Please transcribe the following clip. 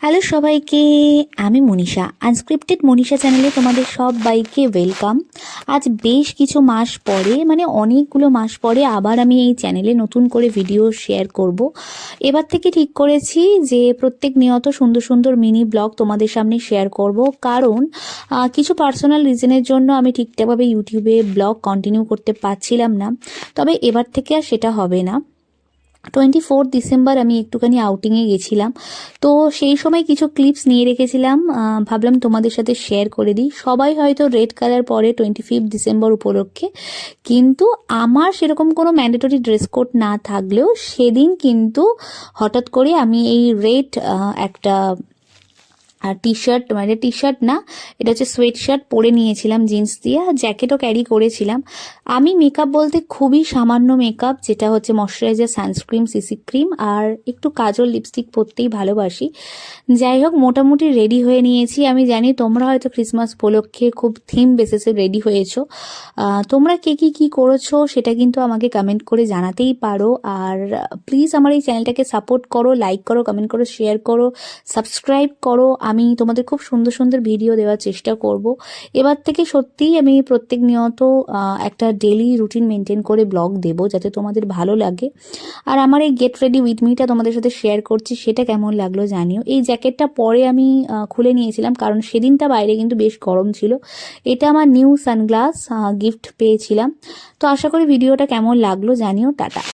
Hello সবাইকে, আমি Manisha. Unscripted Manisha চ্যানেলে তোমাদের সবাইকে ওয়েলকাম। আজ বেশ কিছু মাস পরে, অনেকগুলো মাস পরে আবার আমি এই চ্যানেলে নতুন করে ভিডিও শেয়ার করব। এবার থেকে ঠিক করেছি যে প্রত্যেক নিয়ত সুন্দর সুন্দর মিনি ব্লগ তোমাদের সামনে শেয়ার করব, কারণ কিছু পার্সোনাল রিজনের জন্য আমি ঠিকঠাকভাবে ইউটিউবে ব্লগ কন্টিনিউ করতে পারছিলাম না। তবে এবার থেকে আর সেটা হবে না। 24 ডিসেম্বর আমি একটুখানি আউটিংয়ে গেছিলাম, তো সেই সময় কিছু ক্লিপস নিয়ে রেখেছিলাম, ভাবলাম তোমাদের সাথে শেয়ার করে দিই। সবাই হয়তো রেড কালার পরে 25 ডিসেম্বর উপলক্ষে, কিন্তু আমার সেরকম কোনো ম্যান্ডেটরি ড্রেস কোড না থাকলেও সেদিন কিন্তু হঠাৎ করে আমি এই রেড একটা টি শার্ট, টি শার্ট না, এটা হচ্ছে সোয়েট শার্ট পরে নিয়েছিলাম জিন্স দিয়ে, আর জ্যাকেটও ক্যারি করেছিলাম। আমি মেকআপ বলতে খুবই সামান্য মেকআপ, যেটা হচ্ছে ময়শ্চারাইজার, সানস্ক্রিন, সিসি ক্রিম আর একটু কাজল, লিপস্টিক পরতেই ভালোবাসি। যাই হোক, মোটামুটি রেডি হয়ে নিয়েছি। আমি জানি তোমরা হয়তো ক্রিসমাস উপলক্ষে খুব থিম বেসিসে রেডি হয়েছো। তোমরা কে কি করেছো সেটা কিন্তু আমাকে কমেন্ট করে জানাতেই পারো। আর প্লিজ আমার এই চ্যানেলটাকে সাপোর্ট করো, লাইক করো, কমেন্ট করো, শেয়ার করো, সাবস্ক্রাইব করো। আমি তোমাদের খুব সুন্দর সুন্দর ভিডিও দেওয়ার চেষ্টা করব। এবার থেকে সত্যিই আমি প্রত্যেক নিয়ত একটা ডেলি রুটিন মেনটেন করে ব্লগ দেব, যাতে তোমাদের ভালো লাগে। আর আমার এই গেট রেডি উইথ মিটা তোমাদের সাথে শেয়ার করছি, সেটা কেমন লাগলো জানিও। এই জ্যাকেটটা পরে আমি খুলে নিয়েছিলাম, কারণ সেদিনটা বাইরে কিন্তু বেশ গরম ছিল। এটা আমার নিউ সানগ্লাস গিফট পেয়েছিলাম। তো আশা করি ভিডিওটা কেমন লাগলো জানিও। টাটা।